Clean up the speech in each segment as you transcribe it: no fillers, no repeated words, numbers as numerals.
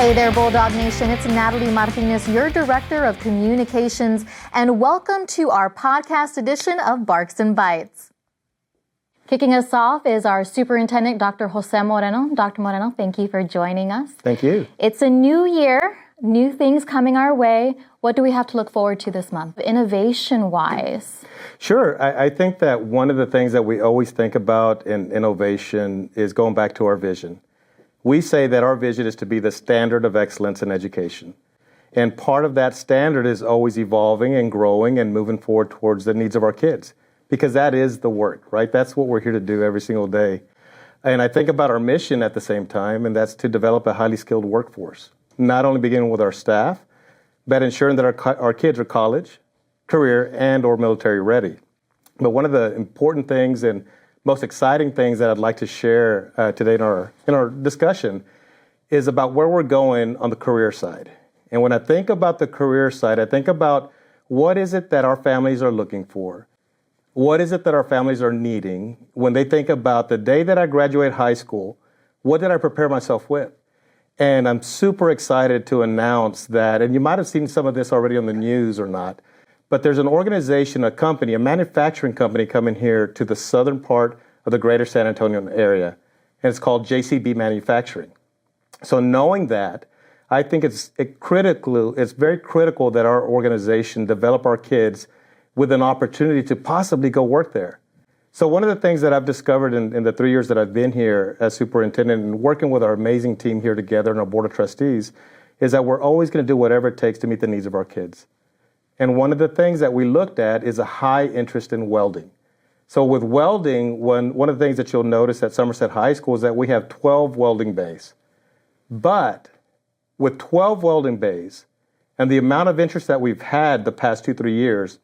Hey there, Bulldog Nation. It's Natalie Martinez, your Director of Communications, and welcome to our podcast edition of Barks and Bytes. Kicking us off is our Superintendent, Dr. Jose Moreno. Dr. Moreno, thank you for joining us. Thank you. It's a new year, new things coming our way. What do we have to look forward to this month, innovation-wise? Sure. I think that one of the things that we always think about in innovation is going back to our vision. We say that our vision is to be the standard of excellence in education. And part of that standard is always evolving and growing and moving forward towards the needs of our kids, because that is the work, right? That's what we're here to do every single day. And I think about our mission at the same time, and that's to develop a highly skilled workforce, not only beginning with our staff, but ensuring that our kids are college, career, and or military ready. But one of the important things and most exciting things that I'd like to share today in our discussion is about where we're going on the career side. And when I think about the career side, I think about what is it that our families are looking for? What is it that our families are needing when they think about the day that I graduate high school? What did I prepare myself with? And I'm super excited to announce that, and you might have seen some of this already on the news or not, but there's an organization, a company, a manufacturing company coming here to the southern part of the greater San Antonio area, and it's called JCB Manufacturing. So knowing that, I think it's very critical that our organization develop our kids with an opportunity to possibly go work there. So one of the things that I've discovered in the 3 years that I've been here as superintendent and working with our amazing team here together and our board of trustees is that we're always going to do whatever it takes to meet the needs of our kids. And one of the things that we looked at is a high interest in welding. So with welding, one of the things that you'll notice at Somerset High School is that we have 12 welding bays. But with 12 welding bays and the amount of interest that we've had the past 2-3 years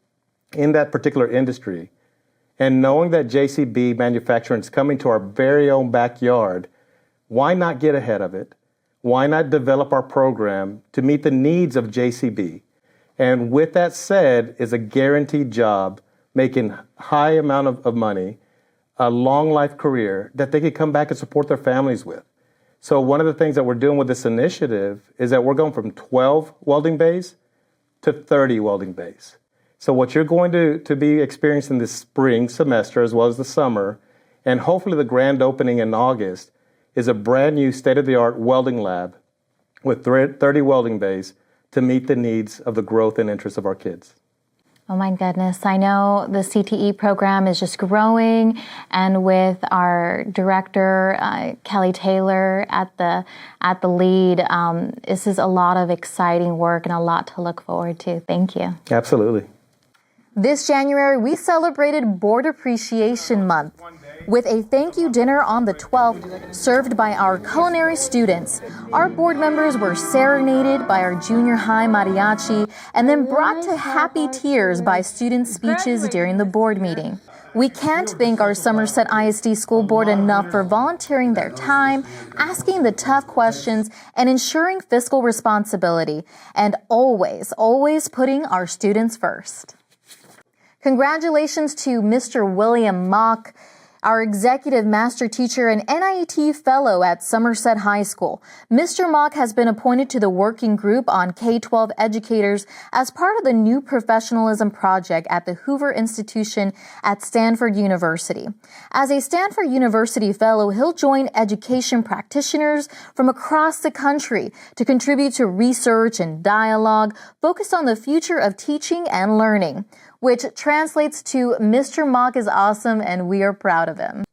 in that particular industry, and knowing that JCB Manufacturing is coming to our very own backyard, why not get ahead of it? Why not develop our program to meet the needs of JCB? And with that said, is a guaranteed job, making high amount of money, a long life career that they could come back and support their families with. So one of the things that we're doing with this initiative is that we're going from 12 welding bays to 30 welding bays. So what you're going to be experiencing this spring semester as well as the summer, and hopefully the grand opening in August, is a brand new state-of-the-art welding lab with 30 welding bays to meet the needs of the growth and interests of our kids. Oh my goodness. I know the CTE program is just growing, and with our director, Kelly Taylor at the lead, this is a lot of exciting work and a lot to look forward to. Thank you. Absolutely. This January, we celebrated Board Appreciation Month with a thank you dinner on the 12th served by our culinary students. Our board members were serenaded by our junior high mariachi and then brought to happy tears by student speeches during the board meeting. We can't thank our Somerset ISD School Board enough for volunteering their time, asking the tough questions, and ensuring fiscal responsibility, and always putting our students first. Congratulations to Mr. William Mock, our executive master teacher and NIET fellow at Somerset High School. Mr. Mock has been appointed to the working group on K-12 educators as part of the new professionalism project at the Hoover Institution at Stanford University. As a Stanford University fellow, he'll join education practitioners from across the country to contribute to research and dialogue focused on the future of teaching and learning, which translates to Mr. Mock is awesome and we are proud of him.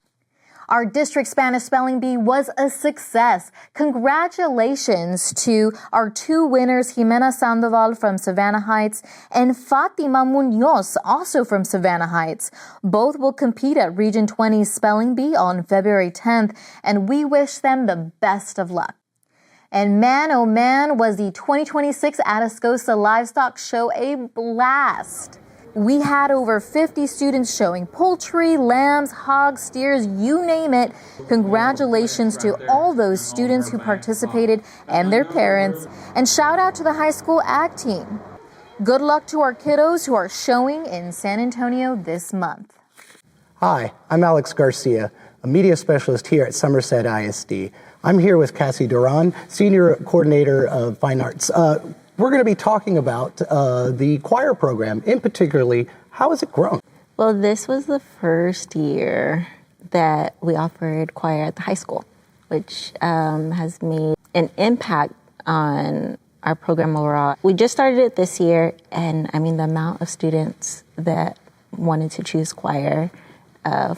Our district Spanish spelling bee was a success. Congratulations to our two winners, Jimena Sandoval from Savannah Heights and Fatima Munoz, also from Savannah Heights. Both will compete at Region 20's spelling bee on February 10th, and we wish them the best of luck. And man, oh man, was the 2026 Atascosa Livestock Show a blast. We had over 50 students showing poultry, lambs, hogs, steers, you name it. Congratulations to all those students who participated and their parents. And shout out to the high school ag team. Good luck to our kiddos who are showing in San Antonio this month. Hi, I'm Alex Garcia, a media specialist here at Somerset ISD. I'm here with Cassie Duran, Senior Coordinator of Fine Arts. We're going to be talking about the choir program, in particularly, how has it grown? Well, this was the first year that we offered choir at the high school, which has made an impact on our program overall. We just started it this year, and I mean, the amount of students that wanted to choose choir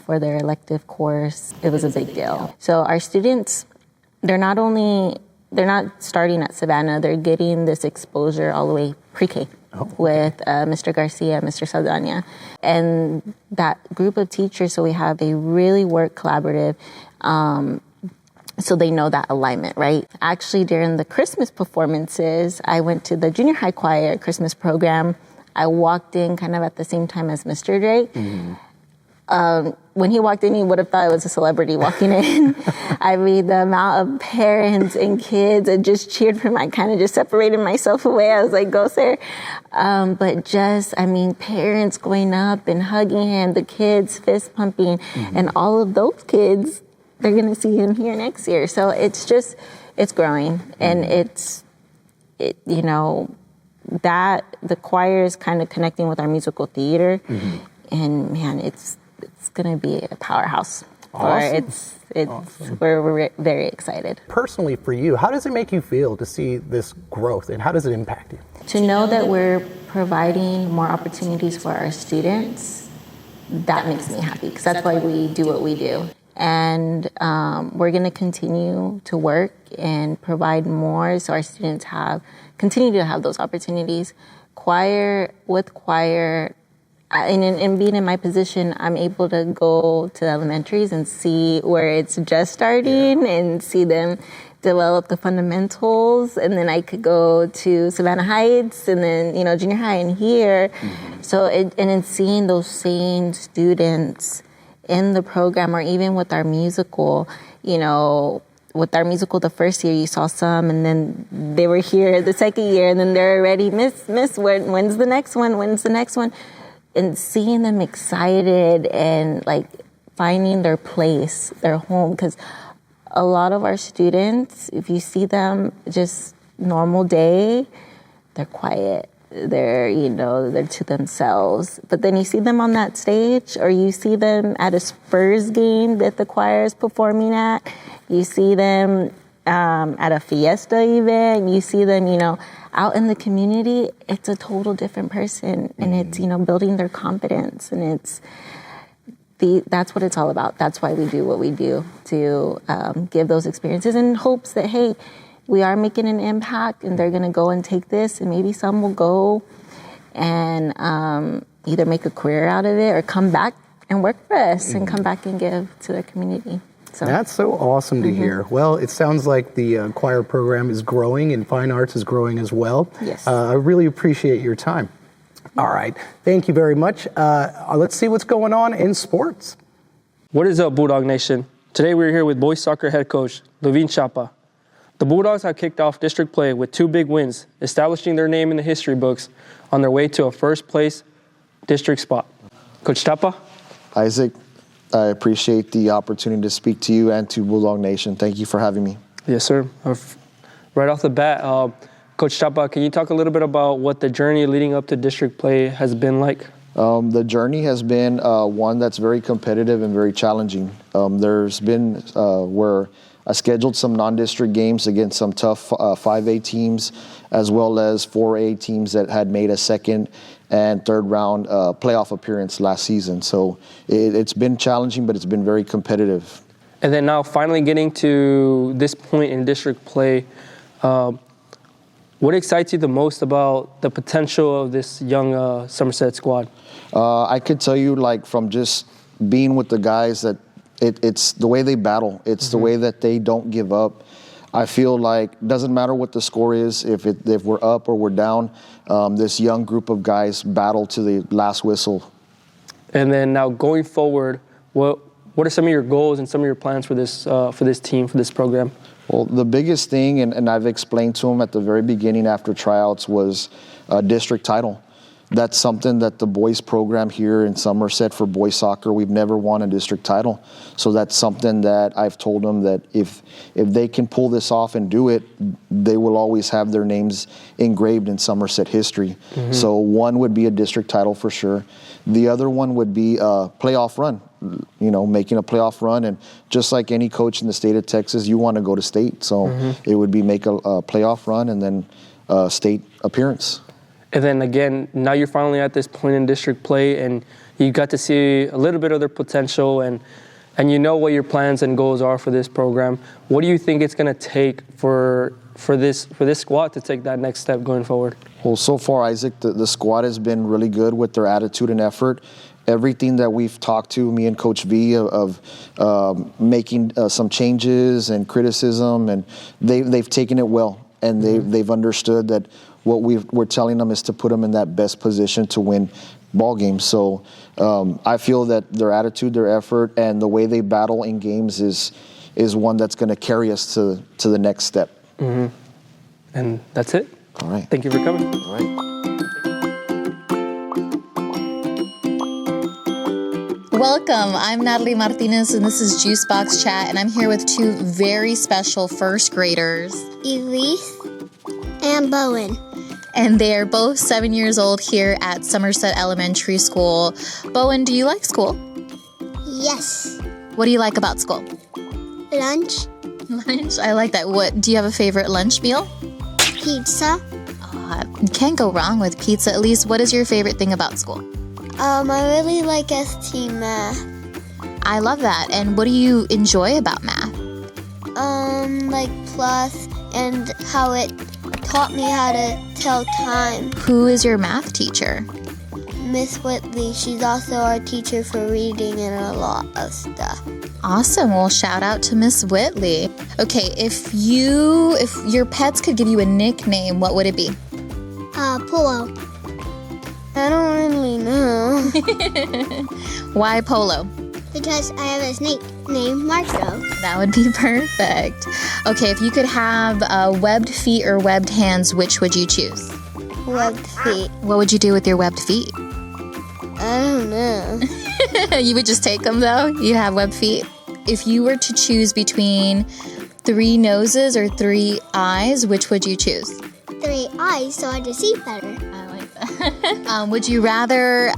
for their elective course, it was a big deal. So our students, they're not starting at Savannah, they're getting this exposure all the way pre-K with Mr. Garcia, Mr. Saldana. And that group of teachers, so we have, they really work collaborative, so they know that alignment, right? Actually, during the Christmas performances, I went to the junior high choir Christmas program. I walked in kind of at the same time as Mr. Drake. Mm-hmm. When he walked in, he would have thought I was a celebrity walking in. I mean, the amount of parents and kids that just cheered for him, I kind of just separated myself away. I was like, go, sir. But just, I mean, parents going up and hugging him, the kids fist pumping, and all of those kids, they're going to see him here next year. So it's just, it's growing. And you know, that the choir is kind of connecting with our musical theater. And man, it's going to be a powerhouse. Awesome. Awesome. We're very excited. Personally, for you, how does it make you feel to see this growth, and how does it impact you? To know that we're providing more opportunities for our students, that makes me happy, because that's why we do what we do. And we're going to continue to work and provide more so our students continue to have those opportunities. With choir, and being in my position, I'm able to go to elementaries and see where it's just starting and see them develop the fundamentals. And then I could go to Savannah Heights and then, you know, junior high and here. So, and in seeing those same students in the program, or even with our musical, you know, with our musical the first year, you saw some, and then they were here the second year, and then they're already, Miss, when's the next one? And seeing them excited and like finding their place, their home, because a lot of our students, if you see them just normal day, they're quiet. They're to themselves. But then you see them on that stage, or you see them at a Spurs game that the choir is performing at. You see them at a fiesta event. You see them, out in the community. It's a total different person, and it's, building their confidence, and that's what it's all about. That's why we do what we do, to give those experiences in hopes that, hey, we are making an impact, and they're going to go and take this, and maybe some will go and either make a career out of it or come back and work for us and come back and give to their community. So. That's so awesome to hear. Well, it sounds like the choir program is growing, and fine arts is growing as well. Yes. I really appreciate your time. All right. Thank you very much. Let's see what's going on in sports. What is up, Bulldog Nation? Today we're here with boys soccer head coach Levine Chapa. The Bulldogs have kicked off district play with 2 big wins, establishing their name in the history books on their way to a first-place district spot. Coach Chapa? Isaac, I appreciate the opportunity to speak to you and to Bulldog Nation. Thank you for having me. Yes, sir. Right off the bat, Coach Chapa, can you talk a little bit about what the journey leading up to district play has been like? The journey has been one that's very competitive and very challenging. There's been where I scheduled some non-district games against some tough 5A teams, as well as 4A teams that had made a second and third round playoff appearance last season. So it's been challenging, but it's been very competitive. And then now finally getting to this point in district play, what excites you the most about the potential of this young Somerset squad? I could tell you, like, from just being with the guys, that it's the way they battle. It's the way that they don't give up. I feel like it doesn't matter what the score is, if we're up or we're down, this young group of guys battle to the last whistle. And then now going forward, what are some of your goals and some of your plans for this team, for this program? Well, the biggest thing, and I've explained to them at the very beginning after tryouts, was a district title. That's something that the boys program here in Somerset for boys soccer, we've never won a district title. So that's something that I've told them that if they can pull this off and do it, they will always have their names engraved in Somerset history. So one would be a district title for sure. The other one would be a playoff run, making a playoff run. And just like any coach in the state of Texas, you want to go to state. So it would be make a playoff run and then a state appearance. And then again, now you're finally at this point in district play, and you got to see a little bit of their potential, and you know what your plans and goals are for this program. What do you think it's going to take for this squad to take that next step going forward? Well, so far, Isaac, the squad has been really good with their attitude and effort. Everything that we've talked to, me and Coach V, of making some changes and criticism, and they've taken it well, and they've understood that what we're telling them is to put them in that best position to win ball games. So I feel that their attitude, their effort, and the way they battle in games is one that's going to carry us to the next step. And that's it. All right. Thank you for coming. All right. Welcome, I'm Natalie Martinez, and this is Juicebox Chat, and I'm here with two very special first graders. Elise and Bowen. And they are both 7 years old here at Somerset Elementary School. Bowen, do you like school? Yes. What do you like about school? Lunch. Lunch? I like that. What do you have a favorite lunch meal? Pizza. You can't go wrong with pizza. Elise, what is your favorite thing about school? I really like ST math. I love that. And what do you enjoy about math? Like plus and how it taught me how to tell time. Who is your math teacher? Miss Whitley, she's also our teacher for reading and a lot of stuff. Awesome. Well, shout out to Miss Whitley. Okay, if your pets could give you a nickname, what would it be? Polo. I don't really know. Why Polo? Because I have a snake named Marco. That would be perfect. Okay, if you could have webbed feet or webbed hands, which would you choose? Webbed feet. What would you do with your webbed feet? I don't know. You would just take them though? You have webbed feet? If you were to choose between 3 noses or 3 eyes, which would you choose? 3 eyes so I can see better. I like that. Would you rather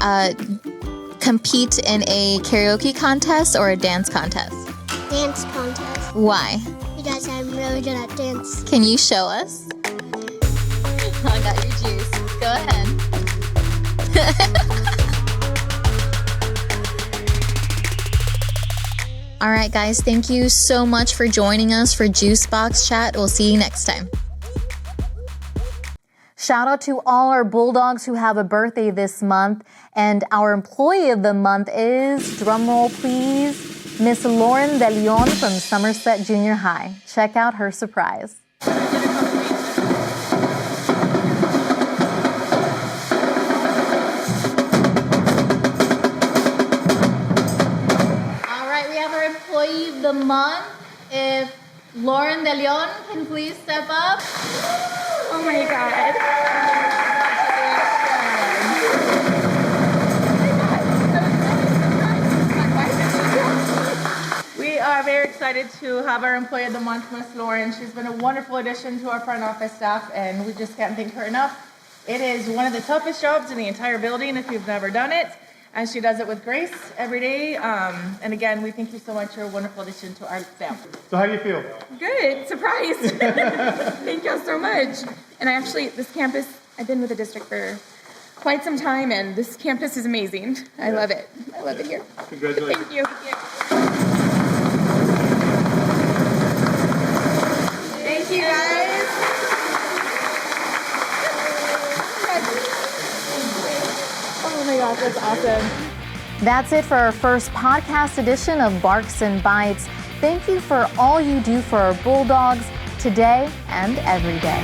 compete in a karaoke contest or a dance contest? Dance contest. Why? Because I'm really good at dance. Can you show us? I got your juice. Go ahead. All right, guys, thank you so much for joining us for Juicebox Chat. We'll see you next time. Shout out to all our Bulldogs who have a birthday this month. And our Employee of the Month is, drumroll please, Miss Lauren De Leon from Somerset Junior High. Check out her surprise. All right, we have our Employee of the Month. If Lauren De Leon can please step up. Oh my God. We are very excited to have our Employee of the Month, Miss Lauren. She's been a wonderful addition to our front office staff, and we just can't thank her enough. It is one of the toughest jobs in the entire building if you've never done it, and she does it with grace every day. And again, we thank you so much. You're a wonderful addition to our staff. So how do you feel? Good, surprised. Thank you so much. And this campus, I've been with the district for quite some time, and this campus is amazing. I love it. I love it here. Congratulations. Thank you. Thank you, guys. Oh my gosh, that's awesome. That's it for our first podcast edition of Barks and Bytes. Thank you for all you do for our Bulldogs today and every day.